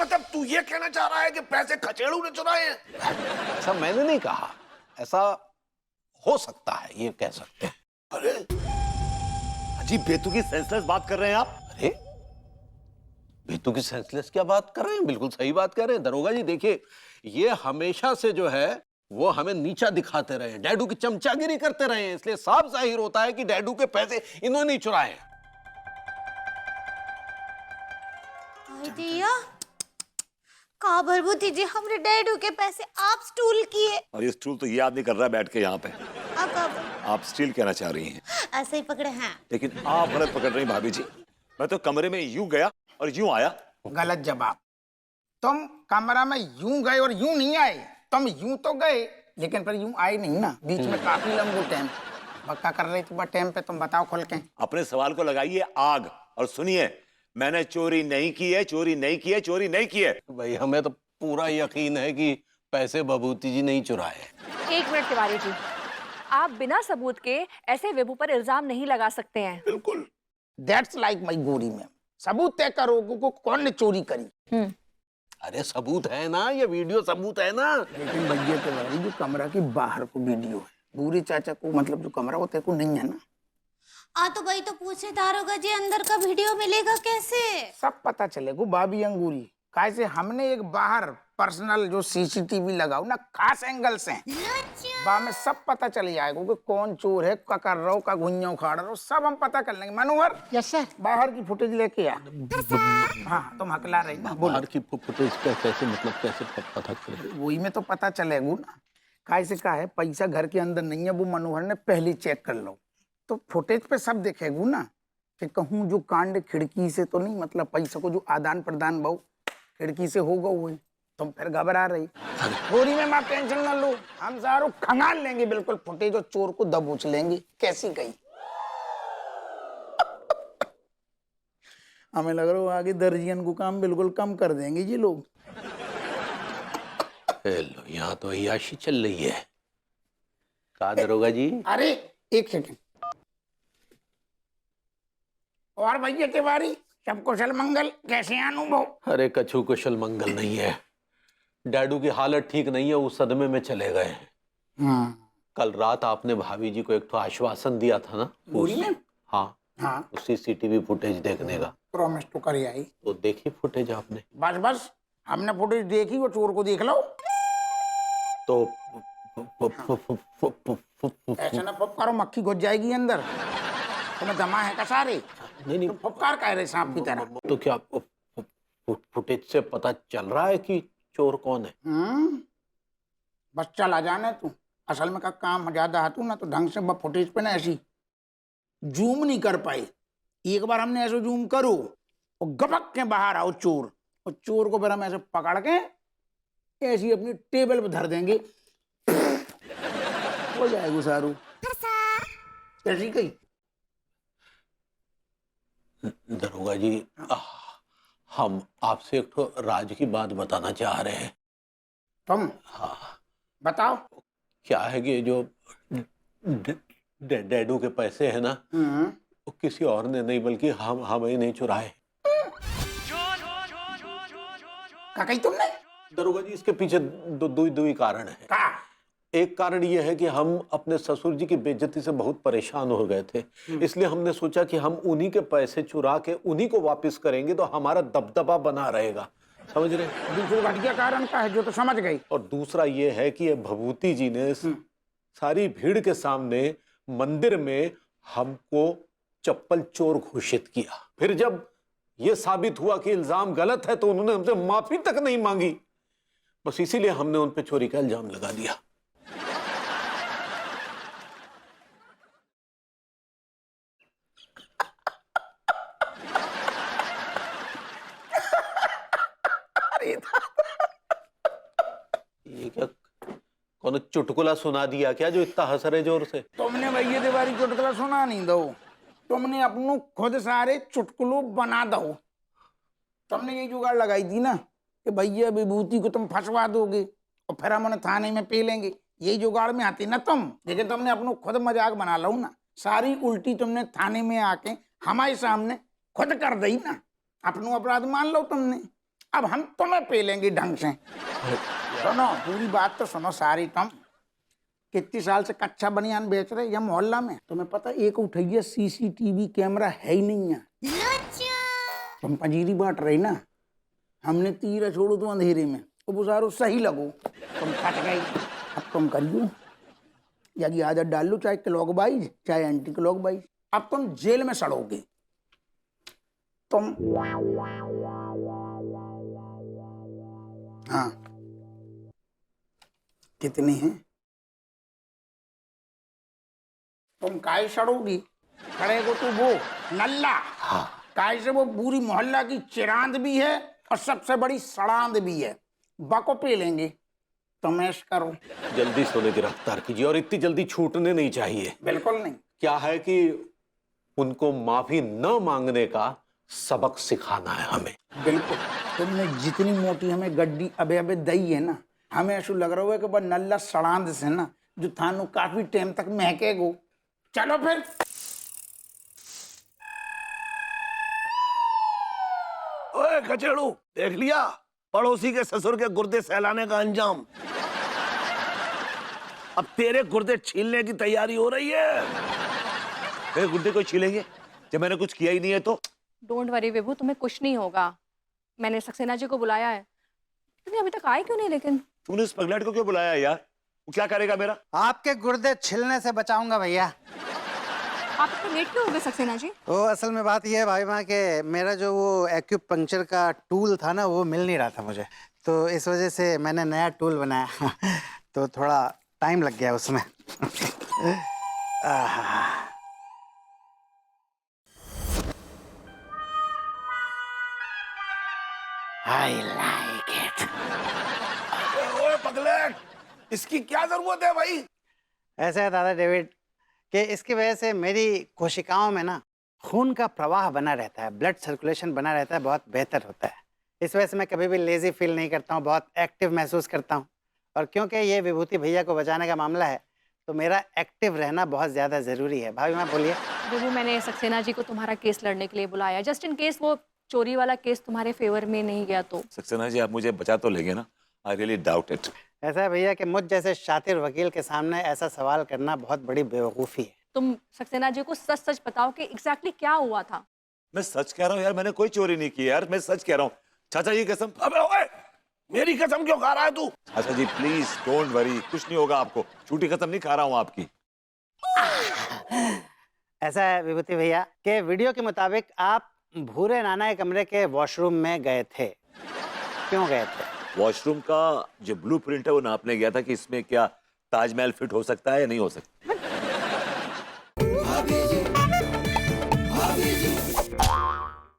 मतलब तू ये कहना चाह रहा है कि पैसे खचेड़ू ने चुराए हैं? ऐसा मैंने नहीं कहा, ऐसा हो सकता है, ये कह सकते हैं। अरे अजीब बेतुकी सेंसलेस बात कर रहे हैं आप। अरे बेतु की सेंसलेस क्या बात कर रहे हैं, बिल्कुल सही बात कर रहे हैं दरोगा जी। देखिए ये हमेशा से जो है वो हमें नीचा दिखाते रहे हैं, डैडू की चमचागिरी करते रहे हैं, इसलिए साफ जाहिर होता है कि डैडू के पैसे इन्होंने ही चुराए हैं। का भरभूति जी हमरे डैडू के पैसे आप स्टूल किए। और ये स्टूल तो याद नहीं कर रहा बैठ के यहाँ पे। अब आप स्टील कहना चाह रही हैं, ऐसे ही पकड़े हैं। लेकिन आप गलत पकड़ रही भाभी जी। मैं तो कमरे में यूं गया और यूं आया। गलत जवाब। तुम कमरा में यूं गए और यूं नहीं आए। तुम यूं तो गए लेकिन फिर यूं आए नहीं ना, बीच में काफी लंबा टाइम बक्का कर रही थी टाइम पे। तुम बताओ खोल के। अपने सवाल को लगाइए आग और सुनिए, मैंने चोरी नहीं की है, चोरी नहीं की है, चोरी नहीं की है। भाई हमें तो पूरा यकीन है कि पैसे भभूति जी नहीं चुराए। एक मिनट तिवारी जी, आप बिना सबूत के ऐसे विभू पर इल्जाम नहीं लगा सकते हैं। बिल्कुल। दैट्स लाइक माई गोरी में। सबूत तय करो को कौन ने चोरी करी। अरे सबूत है ना, ये वीडियो सबूत है ना। लेकिन भैया के बारे जो कमरा के बाहर को वीडियो है, बूढ़ी चाचा को मतलब जो कमरा होता है को नहीं है ना। तो भाई तो पूछे दारोगा जी अंदर का वीडियो मिलेगा कैसे? सब पता चलेगा बाबी अंगूरी। कैसे हमने एक बाहर पर्सनल जो सीसीटीवी लगाओ ना खास एंगल से, बा में सब पता चल जाएगा कि कौन चोर है, का कर रहा हो, का घुइया उखाड़ रहा हो, सब हम पता कर लेंगे। मनोहर यस सर। बाहर की फुटेज लेके आ। हाँ तुम हकला रही ना, बोलो। बाहर की फुटेज कैसे, मतलब कैसे पता चले? वही में तो पता चलेगा ना। कैसे का है पैसा घर के अंदर नहीं है, वो मनोहर ने पहले चेक कर लो तो फुटेज पे सब देखेगा ना कि कहूँ जो कांड खिड़की से तो नहीं, मतलब पैसा को जो आदान प्रदान बहु खिड़की से होगा वही। तुम फिर घबरा रही। गोरी में मत टेंशन न लो, हम सारों खंगाल लेंगे बिल्कुल फुटेज और चोर को दबोच लेंगे। कैसी गई? हमें लग रहा है आगे दर्जियन को काम बिल्कुल कम कर देंगे ये लोग। लो यहाँ तो अय्याशी चल रही है। कहा दरोगा जी? अरे एक सेकंड। और भैया तिवारी सब कुशल मंगल, कैसे अनुभव? अरे कछु कुशल मंगल नहीं है, डैडू की हालत ठीक नहीं है, उस सदमे में चले गए हैं। कल रात आपने भाभी जी को एक तो आश्वासन दिया था ना में? हाँ सीसीटीवी फुटेज देखने का। प्रॉमिस तो कर आई। तो देखी फुटेज आपने? बस हमने फुटेज देखी, वो चोर को देख लो। तो ऐसा ना फुप करो, मक्खी घुस जाएगी अंदर। तुम्हें दमा है का सारे? नहीं फुपकार कह रहे सांप की तरह। तो क्या फुटेज से पता चल रहा है कि चोर कौन है? बस चला जाने तू। असल में का काम ज्यादा हाथू ना तो ढंग से फुटेज पे ना ऐसी जूम नहीं कर पाए। एक बार हमने ऐसे जूम करो और गपक के बाहर आओ चोर, और चोर को फिर हम ऐसे पकड़ के ऐसी अपनी टेबल पे धर देंगे, हो जाएगा सारू। कैसी गई? दरोगा जी हम आपसे एक तो राज की बात बताना चाह रहे हैं। तुम? हाँ बताओ। क्या है कि जो डैडू के पैसे है ना, वो किसी और ने नहीं बल्कि हमें नहीं चुराए। क्या कही तुमने? दरोगा जी इसके पीछे दो ही कारण है। एक कारण यह है कि हम अपने ससुर जी की बेइज्जती से बहुत परेशान हो गए थे, इसलिए हमने सोचा कि हम उन्हीं के पैसे चुरा के उन्हीं को वापस करेंगे तो हमारा दबदबा बना रहेगा, समझ रहे? दूसरा घटिया कारण का है जो तो समझ गई। और दूसरा ये है कि ये भभूति जी ने सारी भीड़ के सामने मंदिर में हमको चप्पल चोर घोषित किया। फिर जब ये साबित हुआ कि इल्जाम गलत है तो उन्होंने हमसे माफी तक नहीं मांगी। बस इसीलिए हमने उन पे चोरी का इल्जाम लगा दिया। ये क्या कौन चुटकुला सुना दिया क्या जो इतना हंस रहे जोर से? तुमने भैया तिवारी चुटकुला सुना नहीं दो, तुमने अपनों खुद सारे चुटकुलों बना दो। तुमने ये जुगाड़ लगाई थी ना कि भैया विभूति को तुम फंसवा दोगे और फिर हम उन्हें थाने में पे लेंगे, यही जुगाड़ में आती ना तुम। लेकिन तुमने अपनों खुद मजाक बना लो ना, सारी उल्टी तुमने थाने में आके हमारे सामने खुद कर दी ना। अपनों अपराध मान लो तुमने। अब हम तुम्हें पेलेंगे ढंग से। सुनो पूरी बात तो सुनो सारी तुम। कितनी साल से कच्चा बनियान बेच रहे ये मोहल्ला में? तुम्हें पता एक उठैया सीसीटीवी कैमरा है ही नहीं है। तुम पंजीरी बांट रही ना, हमने तीर छोड़ो तो अंधेरे में तो बुजारो सही लगो, तुम फट गई। अब तुम करियो यदि आदत डाल लो, चाहे क्लॉकवाइज चाहे एंटी क्लॉकवाइज, अब तुम जेल में सड़ोगे। तुम हाँ कितनी हैं? तुम काय सड़ोगी? खड़े को तू वो नल्ला। हाँ। काय से वो पूरी मोहल्ला की चिरांद भी है और सबसे बड़ी सड़ांद भी है। बको पे लेंगे, तुम ऐश करो। जल्दी से उन्हें गिरफ्तार कीजिए और इतनी जल्दी छूटने नहीं चाहिए। बिल्कुल नहीं। क्या है कि उनको माफी न मांगने का सबक सिखाना है हमें। बिल्कुल। तुमने जितनी मोटी हमें गड्डी अबे अबे दई है ना, हमें ऐसा लग रहा है कि बस नल्ला सड़ांद से ना जो थानू काफी टाइम तक महकेगो। चलो फिर। ओए कचेड़ू, देख लिया पड़ोसी के ससुर के गुर्दे सहलाने का अंजाम। अब तेरे गुर्दे छीलने की तैयारी हो रही है। मेरे गुर्दे को छीलेंगे जब मैंने कुछ किया ही नहीं है तो? डोंट वरी विभू, तुम्हें कुछ नहीं होगा। मैंने सक्सेना जी को बुलाया है। तुमने अभी तक आए क्यों नहीं? लेकिन तुमने उस पगलेट को क्यों बुलाया यार? वो क्या करेगा मेरा? आपके गुर्दे छिलने से बचाऊंगा भैया। आप इतना लेट क्यों हो गए सक्सेना जी? तो असल में बात यह है भाई माँ के मेरा जो वो एक्यूपंक्चर का टूल था ना वो मिल नहीं रहा था मुझे, तो इस वजह से मैंने नया टूल बनाया तो थोड़ा टाइम लग गया उसमें। I like it. ओए पगलेट, इसकी क्या जरूरत है भाई? ऐसा है दादा डेविड कि इसकी वजह से मेरी कोशिकाओं में ना खून का प्रवाह बना रहता है, ब्लड सर्कुलेशन बना रहता है, बहुत बेहतर होता है। इस वजह से मैं कभी भी लेजी फील नहीं करता हूँ, बहुत एक्टिव महसूस करता हूँ। और क्योंकि ये विभूति भैया को बचाने का मामला है तो मेरा एक्टिव रहना बहुत ज़्यादा ज़रूरी है। भाभी मैं बोलिए। विभू, मैंने सक्सेना जी को तुम्हारा केस लड़ने के लिए बुलाया, जस्ट इन केस वो चोरी वाला केस तुम्हारे फेवर में नहीं गया तो। सक्सेना जी आप मुझे बचा तो लेंगे ना? I really doubt it. ऐसा है भैया कि मुझ जैसे शातिर वकील के सामने ऐसा सवाल करना बहुत बड़ी बेवकूफ़ी है। तुम सक्सेना जी को सच सच बताओ कि एग्जैक्टली क्या हुआ था। मैं सच कह रहा हूँ यार, मैंने कोई चोरी नहीं की यार, मैं सच कह रहा हूँ। चाचा जी कसम। अबे ओए, मेरी कसम क्यों खा रहा है तू? चाचा जी प्लीज डोंट वरी, कुछ नहीं होगा आपको। झूठी कसम नहीं खा रहा हूँ आपकी। ऐसा है विभूति भैया कि वीडियो के मुताबिक आप भूरे नाना के कमरे के वॉशरूम में गए थे। क्यों गए थे? वॉशरूम का जो ब्लूप्रिंट है वो नापने गया था कि इसमें क्या ताजमहल फिट हो सकता है या नहीं हो सकता।